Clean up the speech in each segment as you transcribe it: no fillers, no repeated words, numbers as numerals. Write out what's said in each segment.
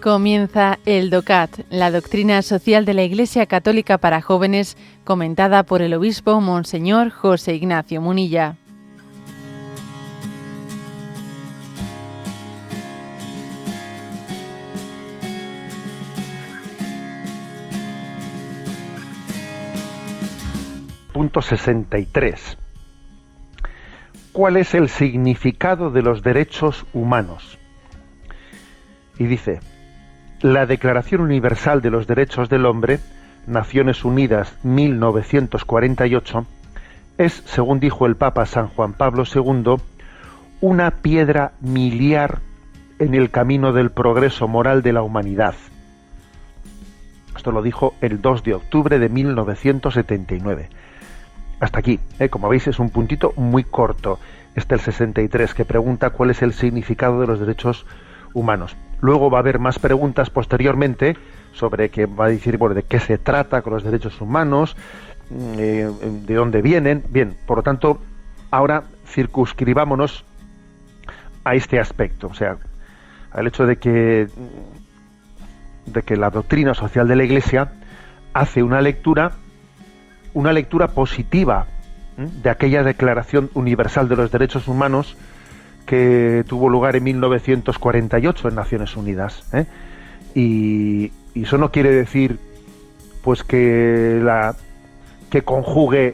Comienza el DOCAT, la doctrina social de la Iglesia Católica para jóvenes, comentada por el obispo Monseñor José Ignacio Munilla. Punto 63. ¿Cuál es el significado de los derechos humanos? Y dice: la Declaración Universal de los Derechos del Hombre, Naciones Unidas, 1948, es, según dijo el Papa San Juan Pablo II, una piedra miliar en el camino del progreso moral de la humanidad. Esto lo dijo el 2 de octubre de 1979. Hasta aquí, como veis, es un puntito muy corto, el 63, que pregunta cuál es el significado de los derechos humanos. Luego va a haber más preguntas posteriormente sobre que va a decir, bueno, de qué se trata con los derechos humanos, de dónde vienen. Bien, por lo tanto, ahora circunscribámonos a este aspecto, o sea, al hecho de que la doctrina social de la Iglesia hace una lectura positiva de aquella Declaración Universal de los Derechos Humanos que tuvo lugar en 1948 en Naciones Unidas. Y eso no quiere decir pues que conjugue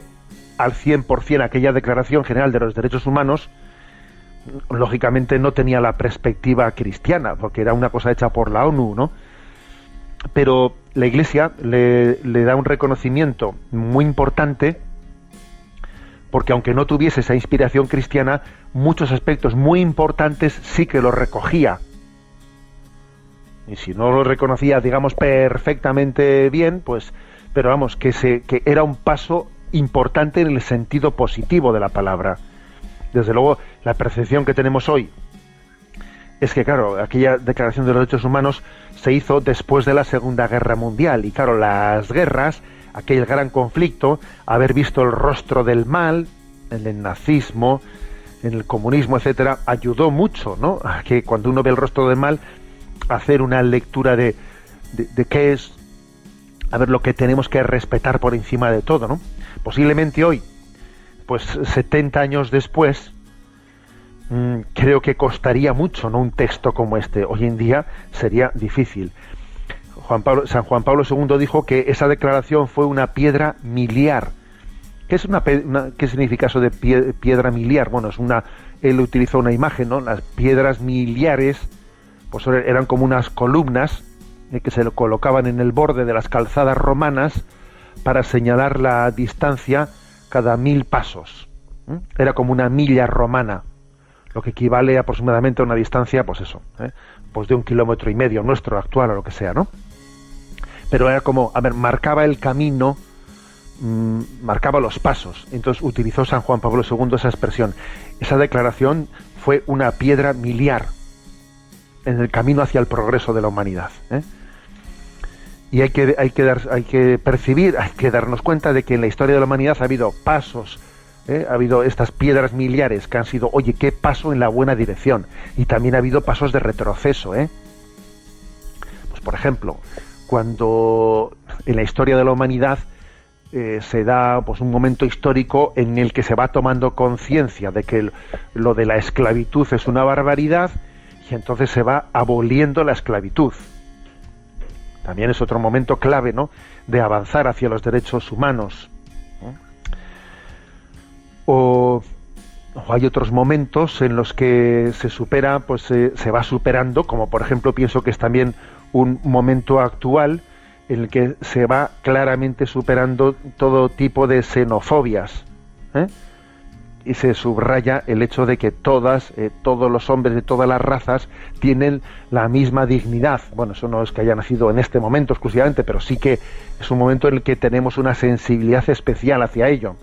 al 100% aquella Declaración General de los Derechos Humanos. Lógicamente no tenía la perspectiva cristiana, porque era una cosa hecha por la ONU, ¿no? Pero la Iglesia le da un reconocimiento muy importante, porque aunque no tuviese esa inspiración cristiana, muchos aspectos muy importantes sí que los recogía. Y si no lo reconocía, digamos, perfectamente bien, pues, pero vamos, que era un paso importante en el sentido positivo de la palabra. Desde luego, la percepción que tenemos hoy es que, claro, aquella Declaración de los Derechos Humanos se hizo después de la Segunda Guerra Mundial, y claro, las guerras, aquel gran conflicto, haber visto el rostro del mal en el nazismo, en el comunismo, etcétera, ayudó mucho, ¿no?, a que cuando uno ve el rostro del mal, hacer una lectura de qué es, a ver, lo que tenemos que respetar por encima de todo, ¿no? Posiblemente hoy, pues 70 años después, creo que costaría mucho, ¿no?, un texto como este. Hoy en día sería difícil. San Juan Pablo II dijo que esa declaración fue una piedra miliar. ¿Qué significa eso de piedra miliar? Bueno, él utilizó una imagen, ¿no? Las piedras miliares pues eran como unas columnas que se colocaban en el borde de las calzadas romanas para señalar la distancia cada 1000 pasos. Era como una milla romana, lo que equivale aproximadamente a una distancia, pues eso, pues de 1,5 kilómetros, nuestro actual o lo que sea, ¿no? Pero era como, marcaba el camino, marcaba los pasos. Entonces utilizó San Juan Pablo II esa expresión. Esa declaración fue una piedra miliar en el camino hacia el progreso de la humanidad. Y hay que percibir, hay que darnos cuenta de que en la historia de la humanidad ha habido pasos, ha habido estas piedras miliares que han sido, oye, qué paso en la buena dirección, y también ha habido pasos de retroceso, pues por ejemplo, cuando en la historia de la humanidad se da pues un momento histórico en el que se va tomando conciencia de que lo de la esclavitud es una barbaridad, y entonces se va aboliendo la esclavitud. También es otro momento clave, ¿no?, de avanzar hacia los derechos humanos. O hay otros momentos en los que se supera, pues se va superando, como por ejemplo pienso que es también un momento actual en el que se va claramente superando todo tipo de xenofobias, y se subraya el hecho de que todos los hombres de todas las razas tienen la misma dignidad. Bueno, eso no es que haya nacido en este momento exclusivamente, pero sí que es un momento en el que tenemos una sensibilidad especial hacia ello.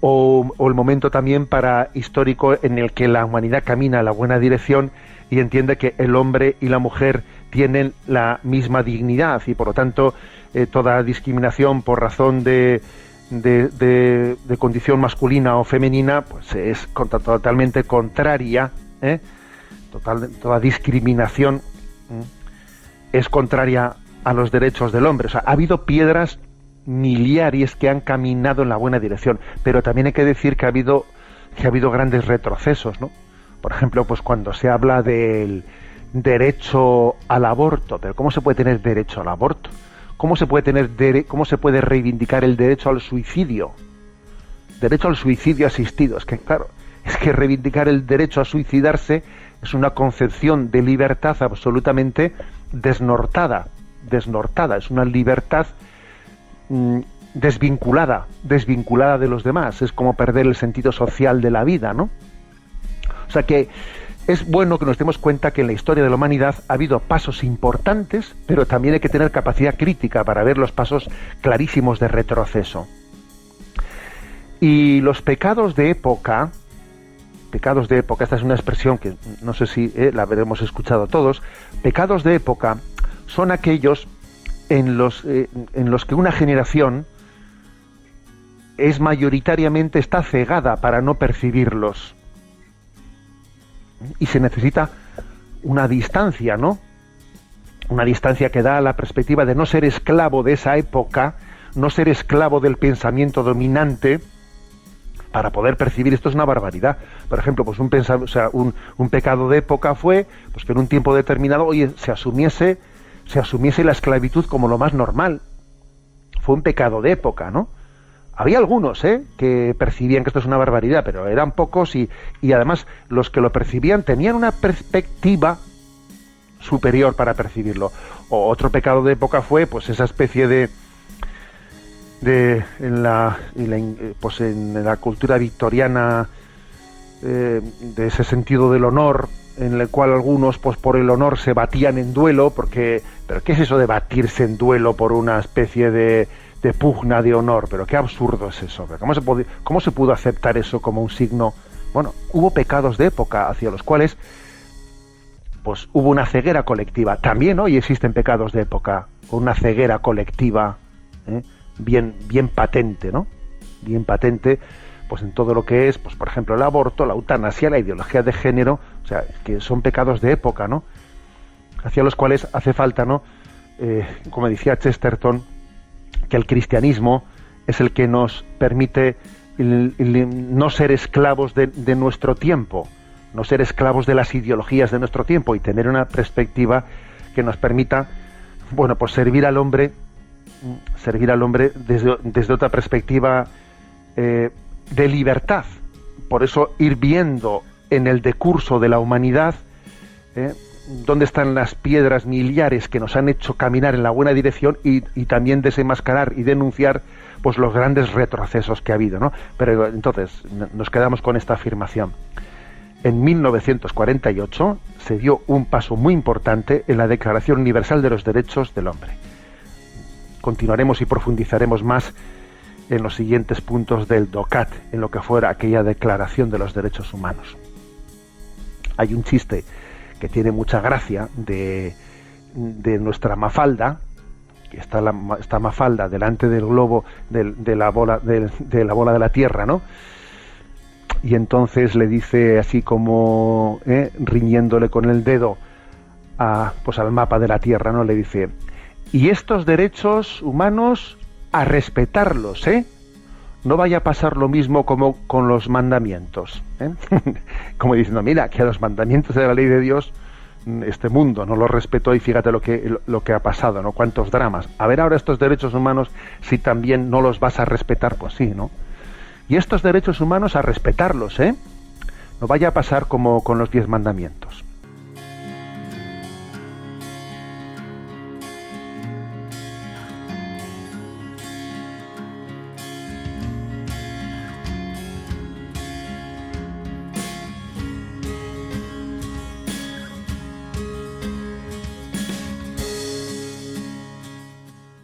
O el momento también histórico en el que la humanidad camina a la buena dirección y entiende que el hombre y la mujer tienen la misma dignidad, y por lo tanto toda discriminación por razón de condición masculina o femenina pues es totalmente contraria toda discriminación es contraria a los derechos del hombre. O sea, ha habido piedras miliares que han caminado en la buena dirección, pero también hay que decir que ha habido grandes retrocesos, ¿no? Por ejemplo, pues cuando se habla del derecho al aborto, pero ¿cómo se puede tener derecho al aborto? ¿Cómo se puede reivindicar el derecho al suicidio? Derecho al suicidio asistido. Es que, claro, es que reivindicar el derecho a suicidarse es una concepción de libertad absolutamente desnortada. Es una libertad desvinculada de los demás. Es como perder el sentido social de la vida, ¿no? O sea que es bueno que nos demos cuenta que en la historia de la humanidad ha habido pasos importantes, pero también hay que tener capacidad crítica para ver los pasos clarísimos de retroceso. Y los pecados de época, esta es una expresión que no sé si la habremos escuchado todos, pecados de época son aquellos en los que una generación mayoritariamente está cegada para no percibirlos. Y se necesita una distancia, ¿no? Una distancia que da la perspectiva de no ser esclavo de esa época, no ser esclavo del pensamiento dominante, para poder percibir. Esto es una barbaridad. Por ejemplo, pues un pecado de época fue pues que en un tiempo determinado, oye, se asumiese la esclavitud como lo más normal. Fue un pecado de época, ¿no? Había algunos que percibían que esto es una barbaridad, pero eran pocos y además los que lo percibían tenían una perspectiva superior para percibirlo. O otro pecado de época fue pues esa especie en la cultura victoriana de ese sentido del honor, en el cual algunos pues por el honor se batían en duelo, pero ¿qué es eso de batirse en duelo por una especie de pugna de honor? Pero qué absurdo es eso. ¿Cómo se pudo aceptar eso como un signo? Bueno, hubo pecados de época hacia los cuales pues hubo una ceguera colectiva. También hoy existen pecados de época con una ceguera colectiva bien patente, ¿no? Bien patente, pues en todo lo que es, pues por ejemplo, el aborto, la eutanasia, la ideología de género, o sea, que son pecados de época, ¿no? Hacia los cuales hace falta, ¿no? Como decía Chesterton, que el cristianismo es el que nos permite no ser esclavos de nuestro tiempo, no ser esclavos de las ideologías de nuestro tiempo y tener una perspectiva que nos permita, bueno, pues servir al hombre desde otra perspectiva de libertad. Por eso ir viendo en el decurso de la humanidad dónde están las piedras miliares que nos han hecho caminar en la buena dirección y también desenmascarar y denunciar pues los grandes retrocesos que ha habido, ¿no? Pero entonces nos quedamos con esta afirmación. En 1948 se dio un paso muy importante en la Declaración Universal de los Derechos del Hombre. Continuaremos y profundizaremos más en los siguientes puntos del DOCAT, en lo que fuera aquella Declaración de los Derechos Humanos. Hay un chiste que tiene mucha gracia de nuestra Mafalda, que está Mafalda delante del globo de la bola de la Tierra, ¿no? Y entonces le dice así como riñéndole con el dedo pues al mapa de la Tierra, ¿no? Le dice: y estos derechos humanos a respetarlos, no vaya a pasar lo mismo como con los mandamientos, como diciendo, mira, que a los mandamientos de la ley de Dios este mundo no los respetó y fíjate lo que ha pasado, ¿no? Cuántos dramas. A ver ahora estos derechos humanos, si también no los vas a respetar, pues sí, ¿no? Y estos derechos humanos a respetarlos, no vaya a pasar como con los 10 mandamientos.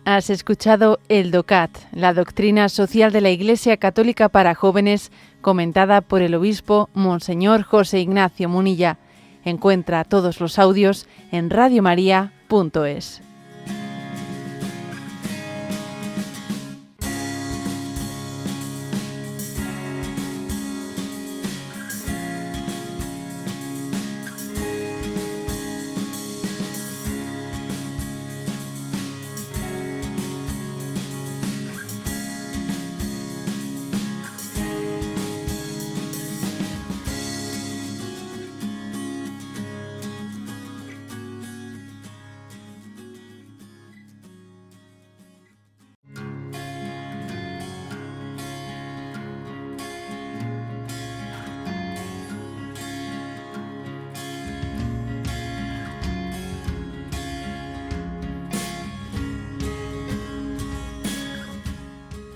Has escuchado el DOCAT, la doctrina social de la Iglesia Católica para jóvenes, comentada por el obispo Monseñor José Ignacio Munilla. Encuentra todos los audios en radiomaria.es.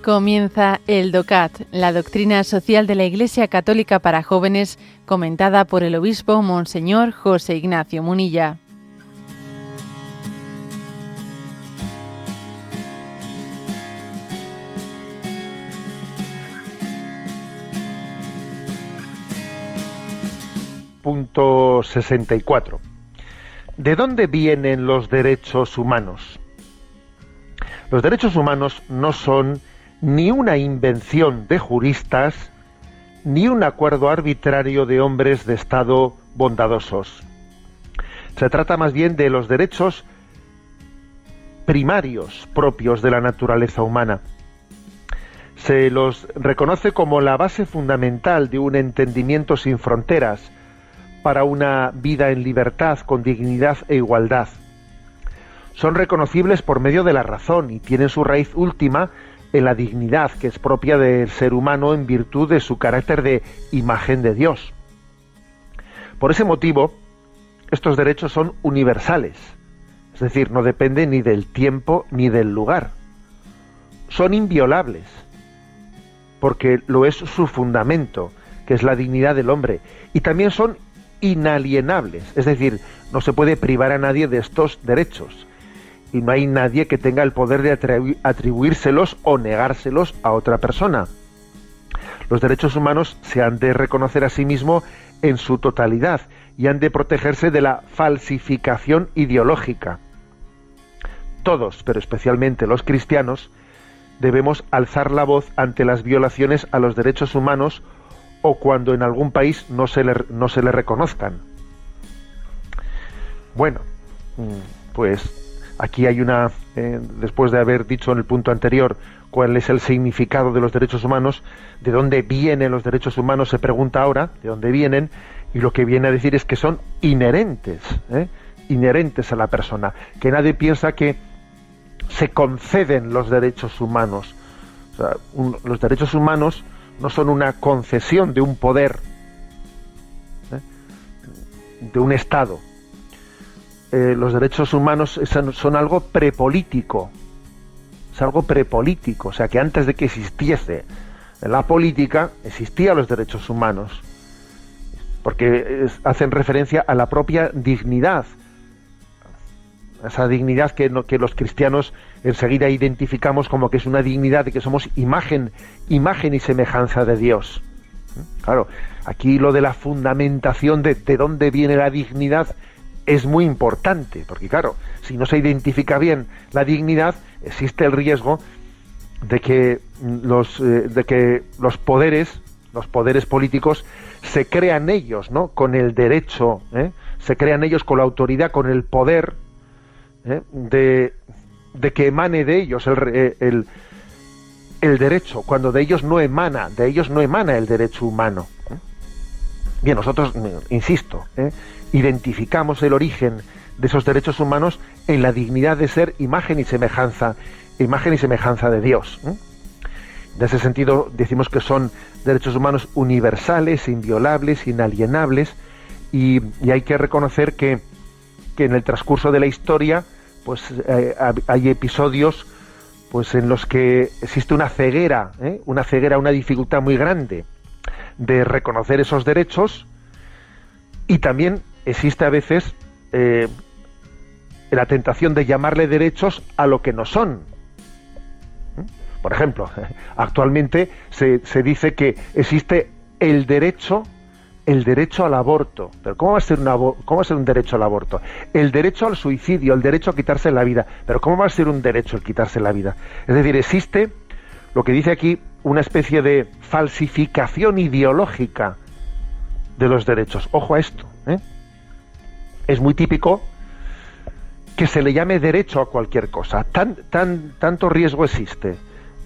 Comienza el DOCAT, la doctrina social de la Iglesia Católica para jóvenes, comentada por el obispo Monseñor José Ignacio Munilla. Punto 64. ¿De dónde vienen los derechos humanos? Los derechos humanos no son ni una invención de juristas, ni un acuerdo arbitrario de hombres de Estado bondadosos. Se trata más bien de los derechos primarios propios de la naturaleza humana. Se los reconoce como la base fundamental de un entendimiento sin fronteras para una vida en libertad, con dignidad e igualdad. Son reconocibles por medio de la razón y tienen su raíz última en la dignidad que es propia del ser humano en virtud de su carácter de imagen de Dios. Por ese motivo, estos derechos son universales, es decir, no dependen ni del tiempo ni del lugar. Son inviolables, porque lo es su fundamento, que es la dignidad del hombre, y también son inalienables, es decir, no se puede privar a nadie de estos derechos. Y no hay nadie que tenga el poder de atribuírselos o negárselos a otra persona. Los derechos humanos se han de reconocer a sí mismo en su totalidad y han de protegerse de la falsificación ideológica. Todos, pero especialmente los cristianos, debemos alzar la voz ante las violaciones a los derechos humanos o cuando en algún país no se le reconozcan. Bueno, pues aquí hay después de haber dicho en el punto anterior cuál es el significado de los derechos humanos, de dónde vienen los derechos humanos, se pregunta ahora, de dónde vienen, y lo que viene a decir es que son inherentes a la persona, que nadie piensa que se conceden los derechos humanos. O sea, los derechos humanos no son una concesión de un poder, de un Estado. Los derechos humanos son algo prepolítico, o sea que antes de que existiese la política, existían los derechos humanos, porque hacen referencia a la propia dignidad, esa dignidad que los cristianos enseguida identificamos como que es una dignidad de que somos imagen y semejanza de Dios. Claro, aquí lo de la fundamentación de dónde viene la dignidad es muy importante, porque claro, si no se identifica bien la dignidad, existe el riesgo de que los poderes políticos se crean ellos, ¿no?, con el derecho, se crean ellos con la autoridad, con el poder, de que emane de ellos el derecho, cuando de ellos no emana el derecho humano. Bien, nosotros, insisto, identificamos el origen de esos derechos humanos en la dignidad de ser imagen y semejanza de Dios. En ese sentido decimos que son derechos humanos universales, inviolables, inalienables, y hay que reconocer que en el transcurso de la historia pues hay episodios pues en los que existe una ceguera, una dificultad muy grande de reconocer esos derechos, y también existe a veces la tentación de llamarle derechos a lo que no son. Por ejemplo, actualmente se dice que existe el derecho al aborto. Pero ¿cómo va a ser un derecho al aborto? El derecho al suicidio, el derecho a quitarse la vida. Pero ¿cómo va a ser un derecho el quitarse la vida? Es decir, existe lo que dice aquí una especie de falsificación ideológica de los derechos. Ojo a esto, Es muy típico que se le llame derecho a cualquier cosa. Tanto riesgo existe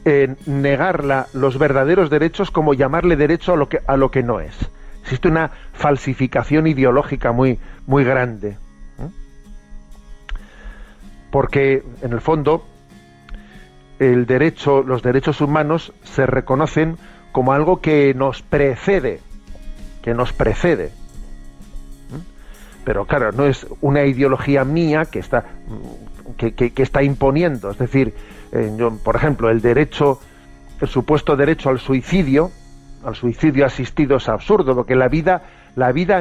en negar los verdaderos derechos como llamarle derecho a lo que no es. Existe una falsificación ideológica muy, muy grande. Porque, en el fondo, los derechos humanos se reconocen como algo que nos precede. Pero claro, no es una ideología mía que está imponiendo. Es decir, por ejemplo, el derecho el supuesto derecho al suicidio asistido es absurdo, porque la vida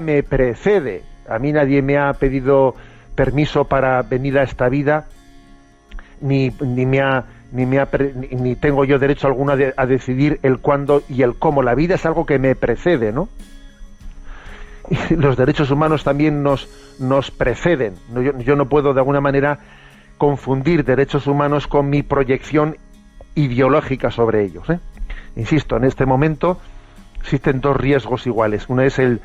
me precede. A mí nadie me ha pedido permiso para venir a esta vida, ni tengo yo derecho alguno a decidir el cuándo y el cómo. La vida es algo que me precede, ¿no? Y los derechos humanos también nos preceden. Yo no puedo de alguna manera confundir derechos humanos con mi proyección ideológica sobre ellos, ¿eh? Insisto, en este momento existen dos riesgos iguales. Uno es el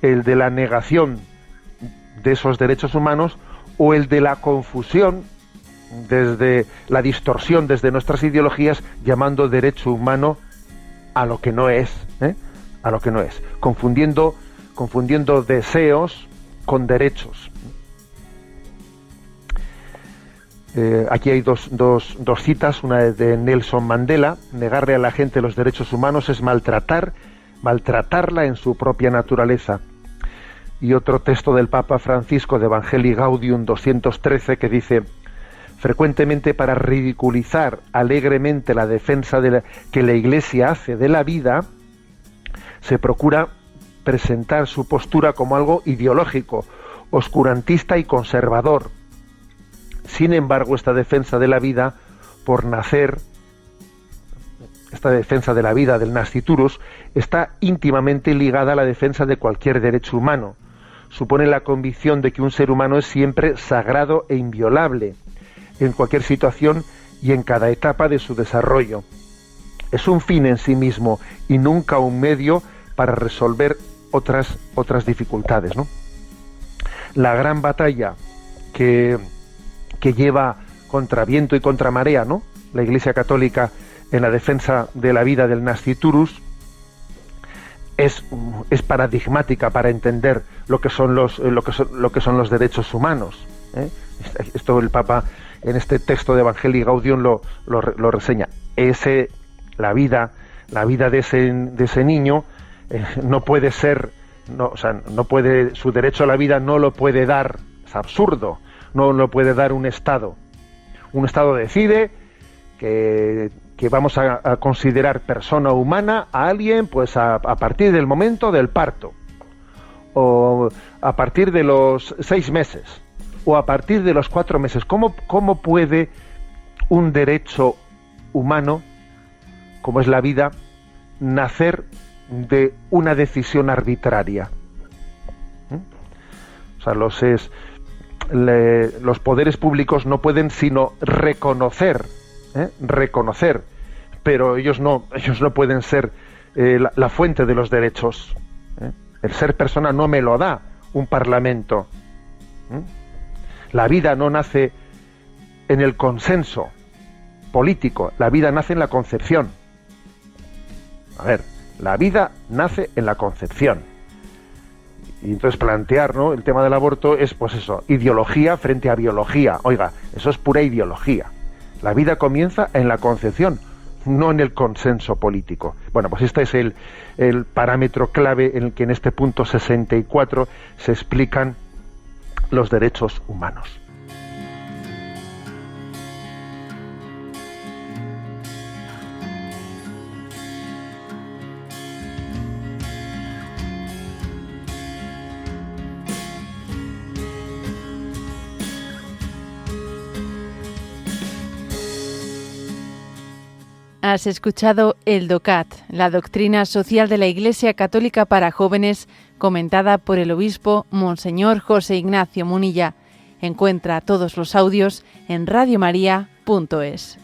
de la negación de esos derechos humanos, o el de la confusión desde la distorsión desde nuestras ideologías, llamando derecho humano a lo que no es, a lo que no es, confundiendo deseos con derechos. Aquí hay dos citas, una de Nelson Mandela: negarle a la gente los derechos humanos es maltratarla en su propia naturaleza. Y otro texto del Papa Francisco de Evangelii Gaudium 213 que dice: frecuentemente, para ridiculizar alegremente la defensa que la Iglesia hace de la vida, se procura presentar su postura como algo ideológico, oscurantista y conservador. Sin embargo, esta defensa de la vida por nacer, esta defensa de la vida del nasciturus, está íntimamente ligada a la defensa de cualquier derecho humano. Supone la convicción de que un ser humano es siempre sagrado e inviolable, en cualquier situación y en cada etapa de su desarrollo. Es un fin en sí mismo y nunca un medio para resolver otras dificultades, ¿no? La gran batalla que lleva contra viento y contra marea, ¿no?, la Iglesia Católica en la defensa de la vida del nasciturus, es paradigmática para entender lo que son los derechos humanos, ¿eh? Esto el Papa en este texto de Evangelii Gaudium lo reseña. La vida de ese niño no puede ser, su derecho a la vida no lo puede dar, es absurdo, no lo puede dar un Estado. Un Estado decide que vamos a considerar persona humana a alguien pues a partir del momento del parto, o a partir de los 6 meses, o a partir de los 4 meses. ¿Cómo puede un derecho humano, como es la vida, nacer de una decisión arbitraria? O sea, los poderes públicos no pueden sino reconocer, pero ellos no pueden ser la fuente de los derechos. El ser persona no me lo da un parlamento. La vida no nace en el consenso político, la vida nace en la concepción. A ver, la vida nace en la concepción. Y entonces plantear, ¿no?, el tema del aborto es, pues eso, ideología frente a biología. Oiga, eso es pura ideología. La vida comienza en la concepción, no en el consenso político. Bueno, pues este es el parámetro clave en el que en este punto 64 se explican los derechos humanos. Has escuchado el DOCAT, la doctrina social de la Iglesia Católica para jóvenes, comentada por el obispo Monseñor José Ignacio Munilla. Encuentra todos los audios en radiomaria.es.